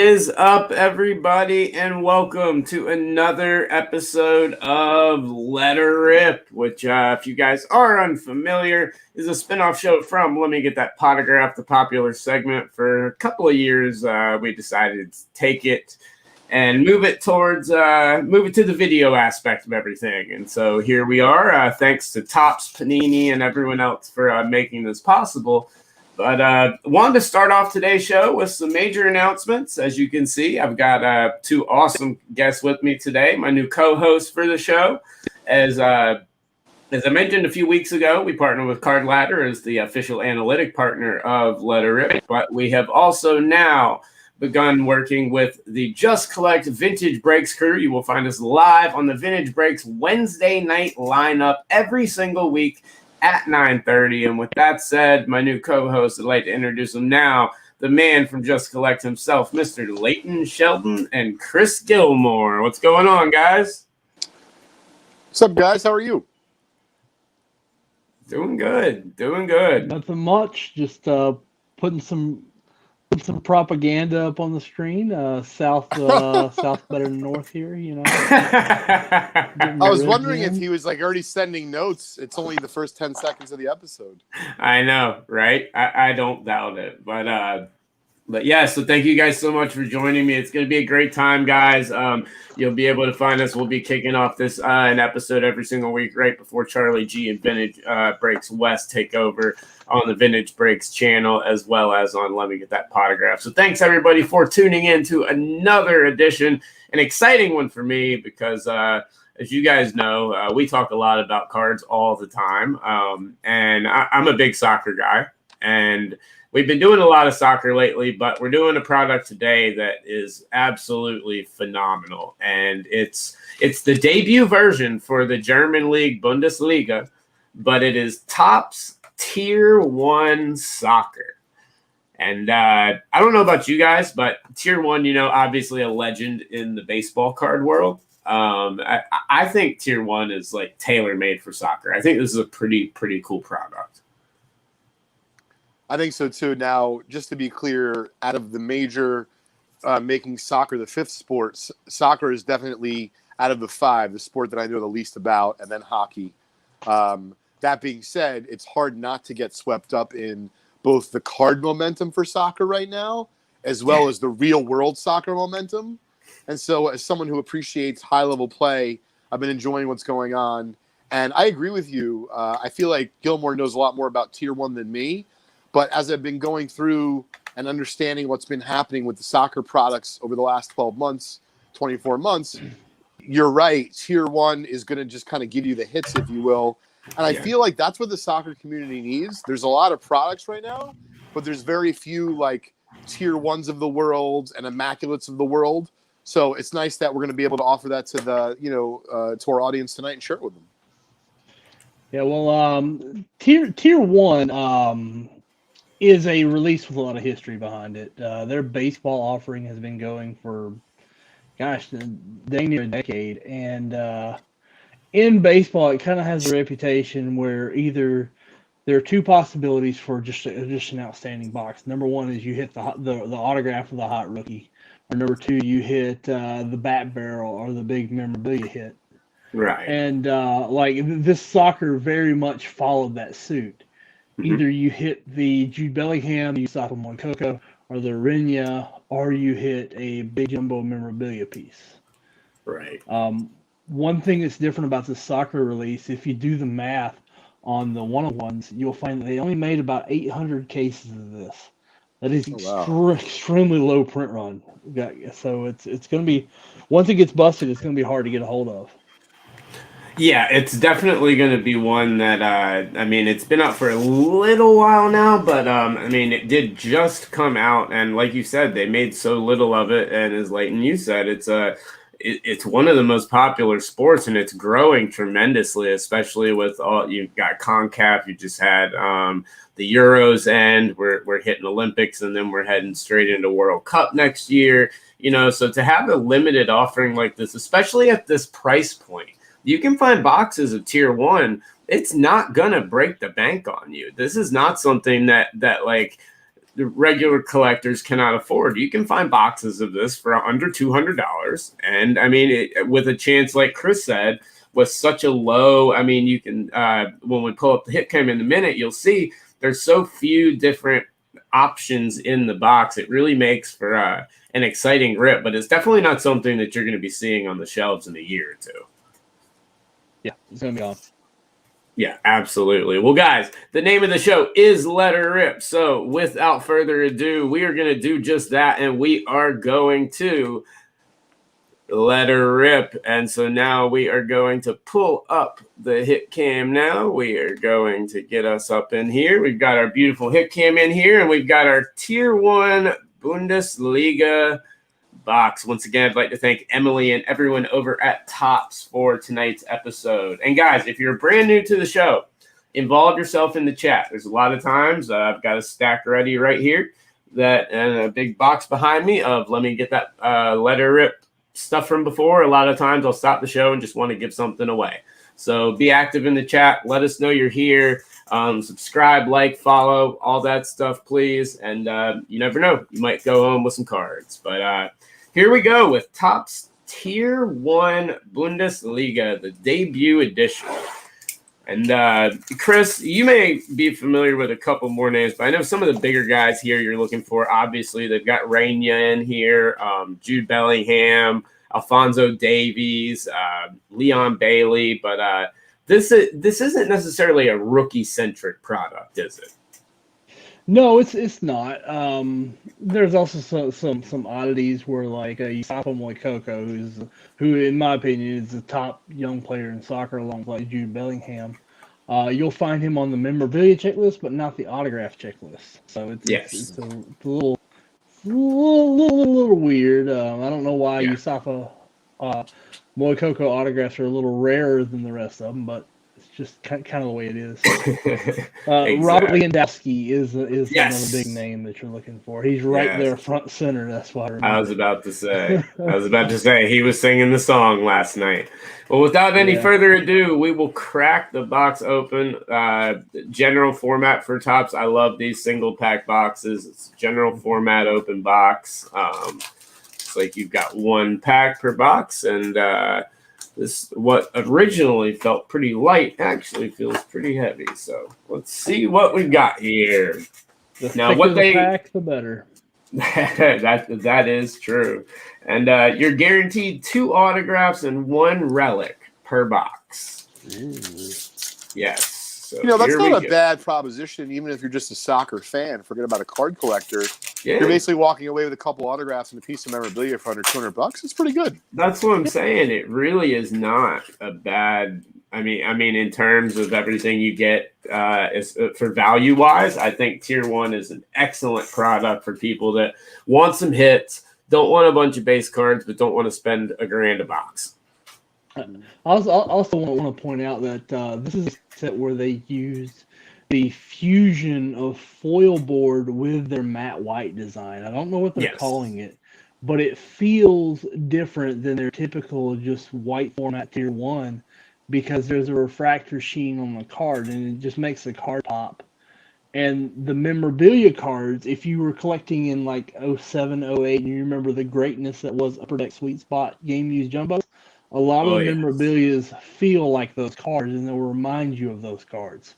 Is up, everybody, and welcome to another episode of Let Her Rip, which, if you guys are unfamiliar, is a spinoff show from Let Me Get That Potograph, the popular segment. For a couple of years, we decided to take it and move it towards move it to the video aspect of everything. And so here we are. Thanks to Topps, Panini, and everyone else for making this possible. But wanted to start off today's show with some major announcements. As you can see, I've got two awesome guests with me today. My new co-host for the show, as I mentioned a few weeks ago, we partnered with Card Ladder as the official analytic partner of Let Her Rip. But we have also now begun working with the Just Collect Vintage Breaks crew. You will find us live on the Vintage Breaks Wednesday night lineup every single week at 9:30. And with that said, my new co-host, I'd like to introduce him now, the man from Just Collect himself, Mr. Leighton Sheldon and Chris Gilmore. What's going on, guys? What's up, guys? How are you? Doing good. Nothing much. Just putting some propaganda up on the screen. South better than north here, you know. I was wondering if he was like already sending notes. It's only the first 10 seconds of the episode. I know, right? I don't doubt it. But yeah, so thank you guys so much for joining me. It's going to be a great time, guys. You'll be able to find us. We'll be kicking off this an episode every single week right before Charlie G and Vintage Breaks West take over on the Vintage Breaks channel, as well as on Let Me Get That Potograph. So thanks, everybody, for tuning in to another edition, an exciting one for me because, as you guys know, we talk a lot about cards all the time, and I'm a big soccer guy, and we've been doing a lot of soccer lately, but we're doing a product today that is absolutely phenomenal. And it's the debut version for the German league Bundesliga, but it is Topps Tier 1 soccer. And I don't know about you guys, but Tier 1, you know, obviously a legend in the baseball card world. I think Tier 1 is like tailor-made for soccer. I think this is a pretty cool product. I think so too. Now, just to be clear, out of the major making soccer the fifth sport, soccer is definitely out of the five, the sport that I know the least about, and then hockey. That being said, it's hard not to get swept up in both the card momentum for soccer right now, as well as the real world soccer momentum. And so as someone who appreciates high-level play, I've been enjoying what's going on. And I agree with you. I feel like Gilmore knows a lot more about Tier 1 than me. But as I've been going through and understanding what's been happening with the soccer products over the last 12 months, 24 months, you're right. Tier 1 is going to just kind of give you the hits, if you will. And I feel like that's what the soccer community needs. There's a lot of products right now, but there's very few like Tier 1s of the world and immaculates of the world. So it's nice that we're going to be able to offer that to the, to our audience tonight and share it with them. Yeah, well, Tier 1 is a release with a lot of history behind it. Their baseball offering has been going for, gosh, dang near a decade. And in baseball, it kind of has a reputation where either there are two possibilities for just an outstanding box. Number one is you hit the autograph of the hot rookie. Or number two, you hit the bat barrel or the big memorabilia hit. Right. And like this soccer very much followed that suit. Either you hit the Jude Bellingham, you Saka Moncoko, or the Renya, or you hit a big jumbo memorabilia piece. Right. One thing that's different about the soccer release, if you do the math on the one-on-ones, you'll find that they only made about 800 cases of this. That is extremely low print run. So it's going to be, once it gets busted, it's going to be hard to get a hold of. Yeah, it's definitely going to be one that, I mean, it's been out for a little while now, but, I mean, it did just come out, and like you said, they made so little of it, and as Leighton, you said, it's one of the most popular sports, and it's growing tremendously, especially with all, you've got CONCACAF, you just had the Euros end, we're hitting Olympics, and then we're heading straight into World Cup next year, so to have a limited offering like this, especially at this price point, you can find boxes of Tier 1. It's not going to break the bank on you. This is not something that like the regular collectors cannot afford. You can find boxes of this for under $200. And I mean, with a chance, like Chris said, with such a low, I mean, you can, when we pull up the hit cam in a minute, you'll see there's so few different options in the box. It really makes for an exciting rip, but it's definitely not something that you're going to be seeing on the shelves in a year or two. Yeah, it's going to be on. Yeah, absolutely. Well, guys, the name of the show is Let Her Rip. So without further ado, we are going to do just that, and we are going to let her rip. And so now we are going to pull up the hit cam now. We are going to get us up in here. We've got our beautiful hit cam in here, and we've got our Tier 1 Bundesliga box. Once again, I'd like to thank Emily and everyone over at Topps for tonight's episode. And guys, if you're brand new to the show, involve yourself in the chat. There's a lot of times I've got a stack ready right here and a big box behind me of let me get that let her rip stuff from before. A lot of times I'll stop the show and just want to give something away. So be active in the chat. Let us know you're here. Subscribe, like, follow, all that stuff, please. And you never know, you might go home with some cards. But here we go with Topps Tier 1 Bundesliga, the debut edition. And Chris, you may be familiar with a couple more names, but I know some of the bigger guys here you're looking for. Obviously, they've got Rainier in here, Jude Bellingham, Alphonso Davies, Leon Bailey. But this isn't necessarily a rookie-centric product, is it? No, it's not. There's also some oddities where like Yusufa Moukoko, who in my opinion is the top young player in soccer, along with Jude Bellingham. You'll find him on the memorabilia checklist, but not the autograph checklist. So it's a little weird. I don't know why Yusufa Moukoko autographs are a little rarer than the rest of them, but it's just kind of the way it is. Exactly. Robert Lewandowski is Yes. another big name that you're looking for. He's right there front center. That's why I was about to say he was singing the song last night. Well, without any further ado, we will crack the box open. General format for Topps. I love these single pack boxes. It's general format open box. It's like you've got one pack per box, and this, what originally felt pretty light, actually feels pretty heavy. So let's see what we've got here. The thicker the pack, the better. that is true. And you're guaranteed 2 autographs and 1 relic per box. Ooh. Yes. So that's not a bad proposition, even if you're just a soccer fan. Forget about a card collector. Yeah. You're basically walking away with a couple autographs and a piece of memorabilia for under $200. It's pretty good. That's what I'm saying. It really is not a bad. I mean, in terms of everything you get, for value wise, I think Tier 1 is an excellent product for people that want some hits, don't want a bunch of base cards, but don't want to spend $1,000 a box. I also want to point out that this is a set where they used the fusion of foil board with their matte white design. I don't know what they're calling it, but it feels different than their typical just white format Tier 1 because there's a refractor sheen on the card, and it just makes the card pop. And the memorabilia cards, if you were collecting in like 07, 08, and you remember the greatness that was Upper Deck Sweet Spot game-used jumbos, a lot of the memorabilias feel like those cards, and they'll remind you of those cards.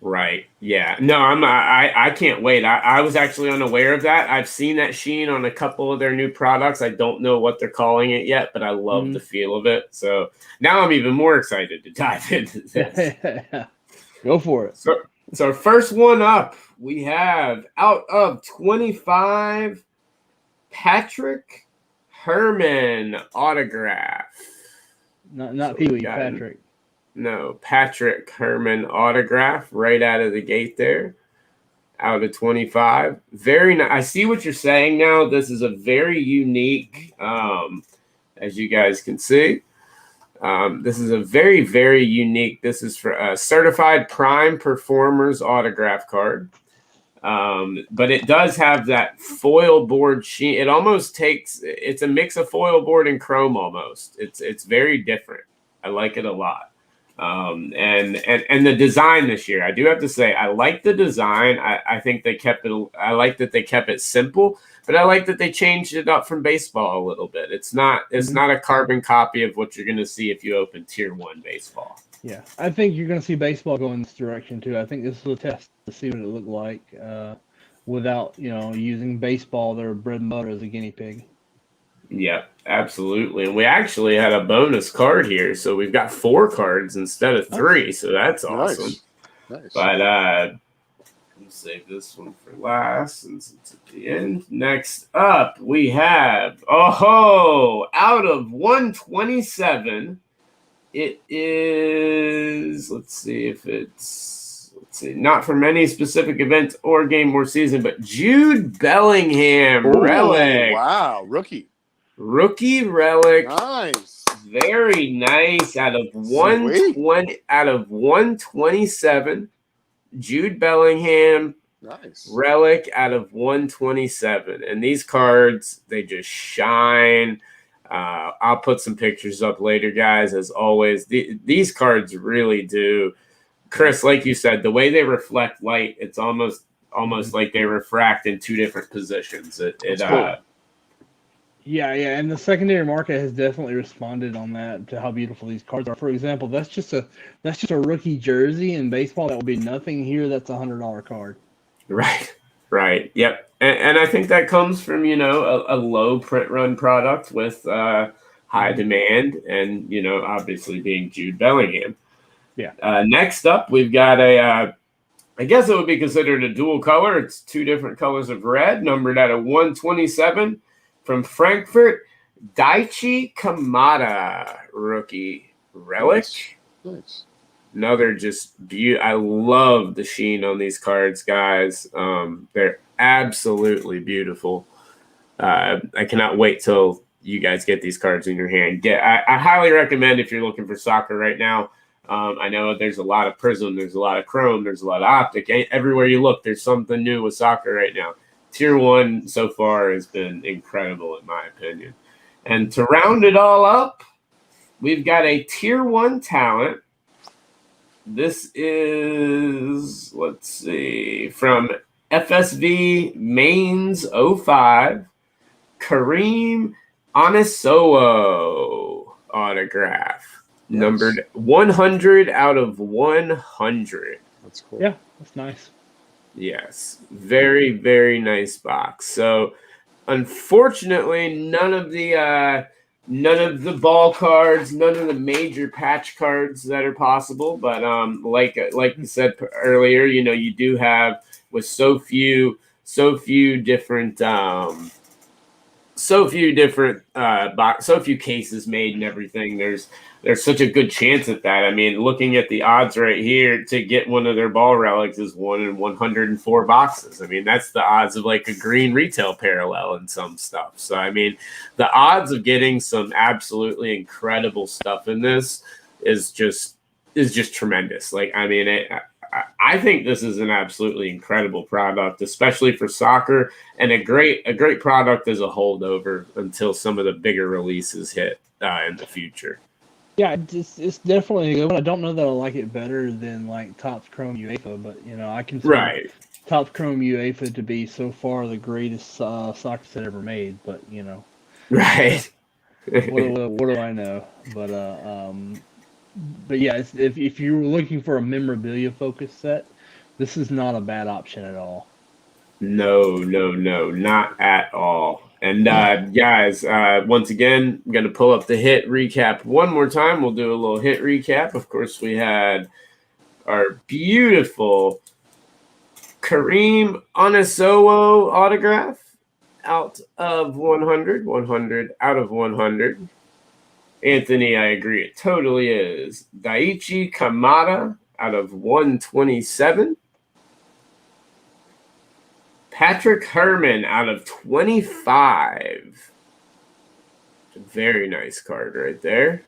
Right. Yeah. No, I can't wait. I was actually unaware of that. I've seen that sheen on a couple of their new products. I don't know what they're calling it yet, but I love the feel of it. So now I'm even more excited to dive into this. Go for it. So first one up, we have out of 25, Patrick Herman autograph. Not Pee Wee, Patrick. No, Patrick Herman autograph right out of the gate there. Out of 25. Very nice. I see what you're saying now. This is a very unique, as you guys can see. This is a very, very unique. This is for a certified prime performers autograph card. But it does have that foil board sheen. It almost it's a mix of foil board and chrome almost. It's very different. I like it a lot. And the design this year, I do have to say, I like the design. I think they kept it. I like that they kept it simple, but I like that they changed it up from baseball a little bit. It's not a carbon copy of what you're going to see if you open Tier 1 baseball. Yeah, I think you're going to see baseball go in this direction too. I think this is a test to see what it looked like without, using baseball, their bread and butter, as a guinea pig. Yep, absolutely. And we actually had a bonus card here, so we've got 4 cards instead of 3, so that's awesome. Nice. But let's save this one for last since it's at the end. Next up, we have out of 127. It is, not from any specific event or game or season, but Jude Bellingham relic. Wow, rookie relic. Nice. Very nice. Out of 127. Jude Bellingham. Nice. Relic out of 127. And these cards, they just shine. I'll put some pictures up later, guys. As always, these cards really do. Chris, like you said, the way they reflect light, it's almost like they refract in 2 different positions. Cool. Yeah, and the secondary market has definitely responded on that, to how beautiful these cards are. For example, that's just a rookie jersey in baseball. That would be nothing here. That's $100 card. Right. Yep. And I think that comes from, a low print run product with high demand and, obviously being Jude Bellingham. Yeah. Next up, we've got I guess it would be considered a dual color. It's 2 different colors of red, numbered out of 127 from Frankfurt, Daichi Kamada rookie relic. Nice. Another just beautiful. I love the sheen on these cards, guys. They're absolutely beautiful. I cannot wait till you guys get these cards in your hand. I highly recommend, if you're looking for soccer right now. I know there's a lot of Prism, there's a lot of Chrome, there's a lot of Optic. Everywhere you look, there's something new with soccer right now. Tier 1 so far has been incredible, in my opinion. And to round it all up, we've got a Tier 1 talent. This is, from FSV Mainz 05, Kareem Onisowo autograph, numbered 100 out of 100. That's cool. Yeah, that's nice. Yes, very, very nice box. So, unfortunately, none of the ball cards, none of the major patch cards that are possible. But like you said earlier, you do have, with so few different cases made and everything, there's such a good chance at that. I mean, looking at the odds right here, to get one of their ball relics is 1 in 104 boxes. I mean, that's the odds of like a green retail parallel and some stuff. So, I mean, the odds of getting some absolutely incredible stuff in this is just tremendous. Like, I mean, I think this is an absolutely incredible product, especially for soccer, and a great product as a holdover until some of the bigger releases hit in the future. Yeah, it's definitely a good one. I don't know that I like it better than like Topps Chrome UEFA, but I consider Topps Chrome UEFA to be so far the greatest soccer set ever made. But right. what do I know? But yeah, if you were looking for a memorabilia focused set, this is not a bad option at all. No, not at all. And guys, once again, I'm going to pull up the hit recap one more time. We'll do a little hit recap. Of course, we had our beautiful Kareem Onisowo autograph out of 100 out of 100. Anthony, I agree. It totally is. Daichi Kamada out of 127. Patrick Herman out of 25. Very nice card right there.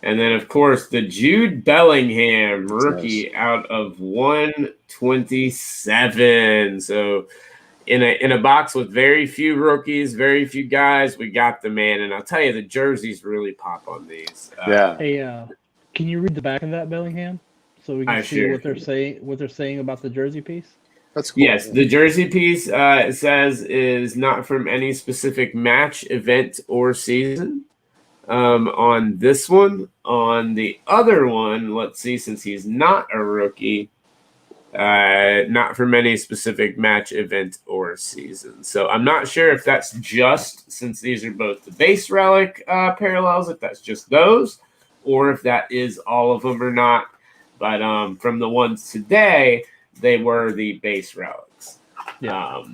And then, of course, the Jude Bellingham rookie out of 127. So in a box with very few rookies, very few guys, we got the man. And I'll tell you, the jerseys really pop on these. Hey, Can you read the back of that, Bellingham, so we can see sure what they're saying about the jersey piece? That's cool. Yes, the jersey piece it says is not from any specific match, event, or season. On this one, on the other one, let's see, since he's not a rookie, not from any specific match, event, or season. So I'm not sure if that's just, since these are both the base relic parallels, if that's just those, or if that is all of them or not. But from the ones today, they were the base relics. Yeah.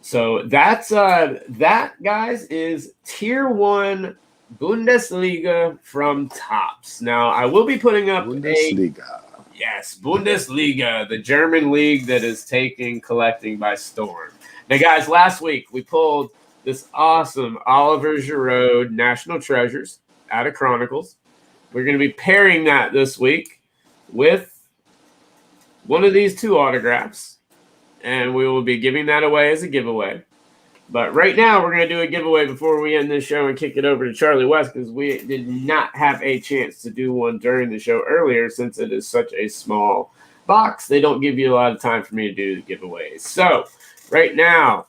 So that's that, guys, is Tier 1 Bundesliga from Topps. Now, I will be putting up Bundesliga. Yes, Bundesliga, the German league that is taking collecting by storm. Now, guys, last week we pulled this awesome Oliver Giroud National Treasures out of Chronicles. We're going to be pairing that this week with one of these two autographs, and we will be giving that away as a giveaway. But right now, we're going to do a giveaway before we end this show and kick it over to Charlie West, because we did not have a chance to do one during the show earlier since it is such a small box. They don't give you a lot of time for me to do the giveaways. So right now,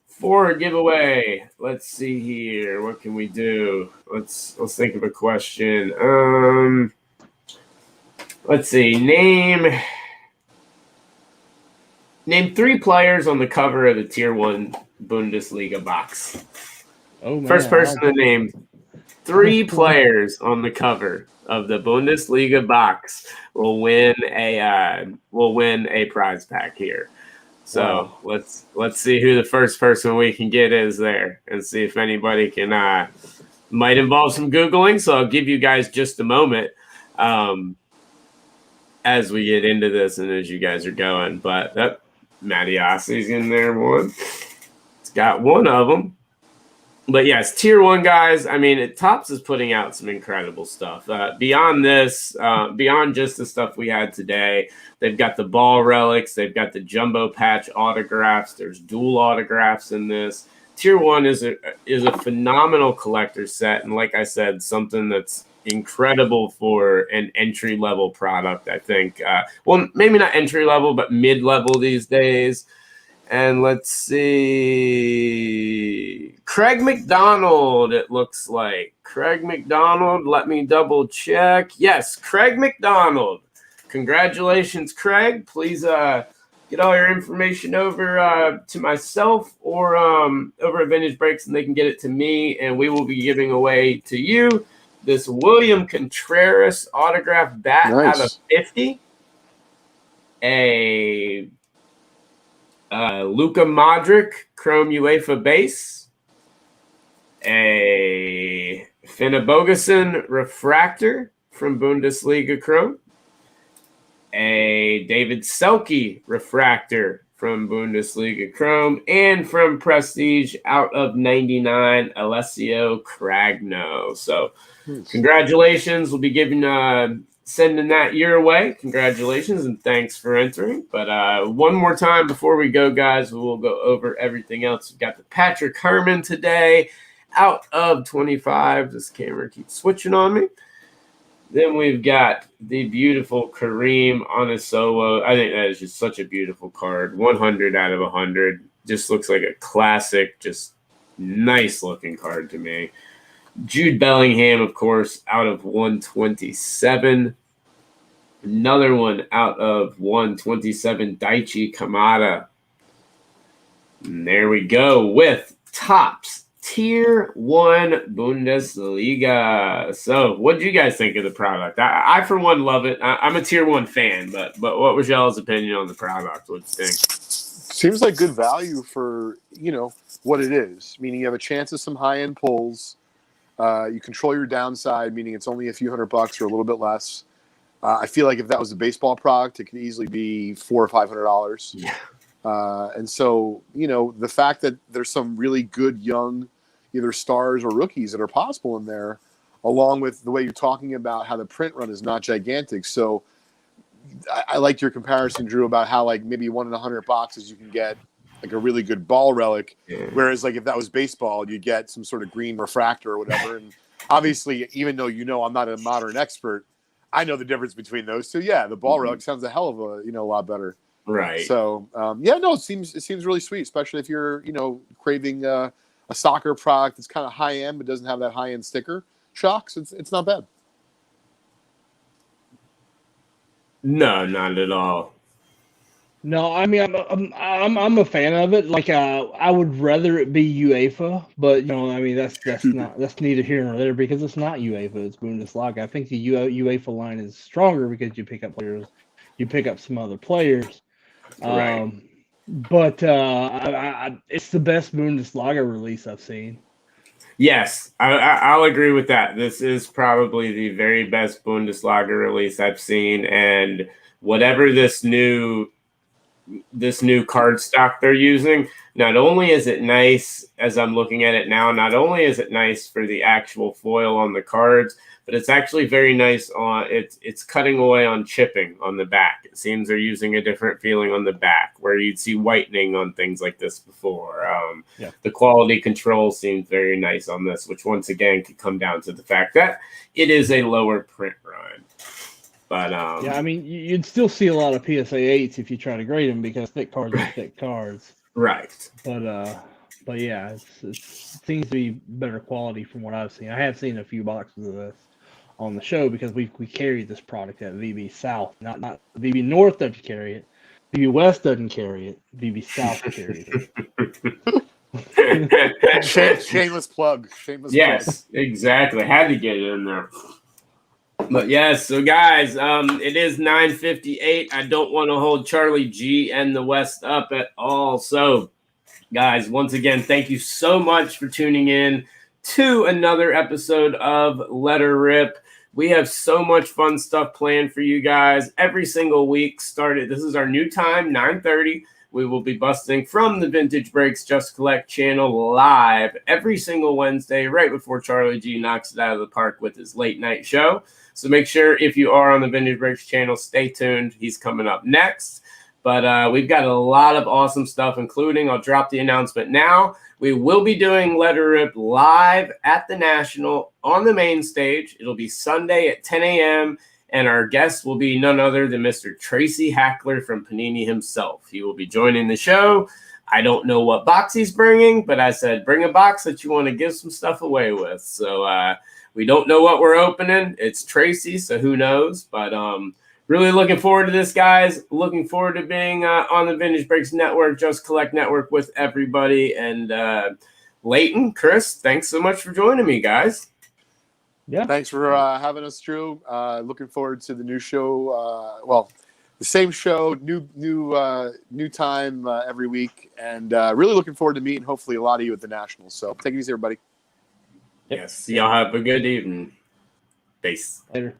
for a giveaway, let's see here. What can we do? Let's think of a question. Let's see. Name 3 players on the cover of the Tier 1 Bundesliga box. Oh, man. First person to name 3 players on the cover of the Bundesliga box will win a prize pack here. So let's see who the first person we can get is there, and see if anybody can might involve some Googling. So I'll give you guys just a moment as we get into this and as you guys are going. But Matty Ossie's in there one. It's got one of them. But yes, Tier 1 guys, I mean, Topps is putting out some incredible stuff. Beyond this, beyond just the stuff we had today, they've got the ball relics, they've got the jumbo patch autographs, there's dual autographs in this. Tier 1 is a phenomenal collector set, and like I said, something that's incredible for an entry-level product, I think. Well, maybe not entry-level, but mid-level these days. And let's see. Craig McDonald, it looks like. Craig McDonald, let me double check. Yes, Craig McDonald. Congratulations, Craig. Please get all your information over to myself or over at Vintage Breaks, and they can get it to me, and we will be giving away to you this William Contreras autograph bat out of 50. A Luka Modric Chrome UEFA base. A Finna Bogason refractor from Bundesliga Chrome. A David Selke refractor from Bundesliga Chrome. And from Prestige out of 99, Alessio Cragno. So congratulations. We'll be sending that your way. Congratulations and thanks for entering. But one more time before we go, guys, we will go over everything else. We've got the Patrick Herman today out of 25. This camera keeps switching on me. Then we've got the beautiful Kareem Onisowo. I think that is just such a beautiful card. 100 out of 100. Just looks like a classic, just nice looking card to me. Jude Bellingham, of course, out of 127. Another one out of 127, Daichi Kamada. And there we go with Topps Tier 1 Bundesliga. So what do you guys think of the product? I for one, love it. I'm a Tier 1 fan, but what was y'all's opinion on the product? What do you think? Seems like good value for, what it is. Meaning you have a chance of some high-end pulls. You control your downside, meaning it's only a few $100 or a little bit less. I feel like if that was a baseball product, it could easily be $400 or $500. Yeah. And so, the fact that there's some really good young, either stars or rookies that are possible in there, along with the way you're talking about how the print run is not gigantic. So I liked your comparison, Drew, about how like maybe 1 in 100 boxes you can get like a really good ball relic. Yeah. Whereas like if that was baseball, you'd get some sort of green refractor or whatever. And obviously, even though I'm not a modern expert, I know the difference between those two. Yeah, the ball rug sounds a hell of a lot better. Right. So it seems really sweet, especially if you're craving a soccer product that's kind of high end but doesn't have that high end sticker shocks. It's not bad. No, not at all. No, I mean I'm a fan of it. Like I would rather it be UEFA, but I mean that's neither here nor there because it's not UEFA, it's Bundesliga. I think the UEFA line is stronger because you pick up players, you pick up some other players. Right. But it's the best Bundesliga release I've seen. Yes, I'll agree with that. This is probably the very best Bundesliga release I've seen, and whatever this new card stock they're using, not only is it nice as I'm looking at it now, not only is it nice for the actual foil on the cards, but it's actually very nice on it's cutting away on chipping on the back. It seems they're using a different feeling on the back where you'd see whitening on things like this before. The quality control seems very nice on this, which once again could come down to the fact that it is a lower print run. But I mean, you'd still see a lot of PSA 8s if you try to grade them because thick cards are thick cards. Right. But yeah, it seems to be better quality from what I've seen. I have seen a few boxes of this on the show because we carry this product at VB South. Not VB North doesn't carry it. VB West doesn't carry it. VB South carries it. Shameless plug. Yes, exactly. Had to get it in there. But yes, so guys, it is 9:58. I don't want to hold Charlie G and the West up at all. So, guys, once again, thank you so much for tuning in to another episode of Letter Rip. We have so much fun stuff planned for you guys every single week. This is our new time, 9:30. We will be busting from the Vintage Breaks Just Collect channel live every single Wednesday, right before Charlie G knocks it out of the park with his late night show. So make sure if you are on the Vintage Breaks channel, stay tuned. He's coming up next. But we've got a lot of awesome stuff, including, I'll drop the announcement now, we will be doing Letter Rip live at the National on the main stage. It'll be Sunday at 10 a.m., and our guest will be none other than Mr. Tracy Hackler from Panini himself. He will be joining the show. I don't know what box he's bringing, but I said, bring a box that you want to give some stuff away with. So we don't know what we're opening. It's Tracy, so who knows? But really looking forward to this, guys. Looking forward to being on the Vintage Breaks Network, Just Collect Network with everybody. And Leighton, Chris, thanks so much for joining me, guys. Yeah. Thanks for having us, Drew. Looking forward to the new show. The same show, new time every week, and really looking forward to meeting hopefully a lot of you at the Nationals. So take it easy, everybody. Yes. Y'all have a good evening. Peace. Later.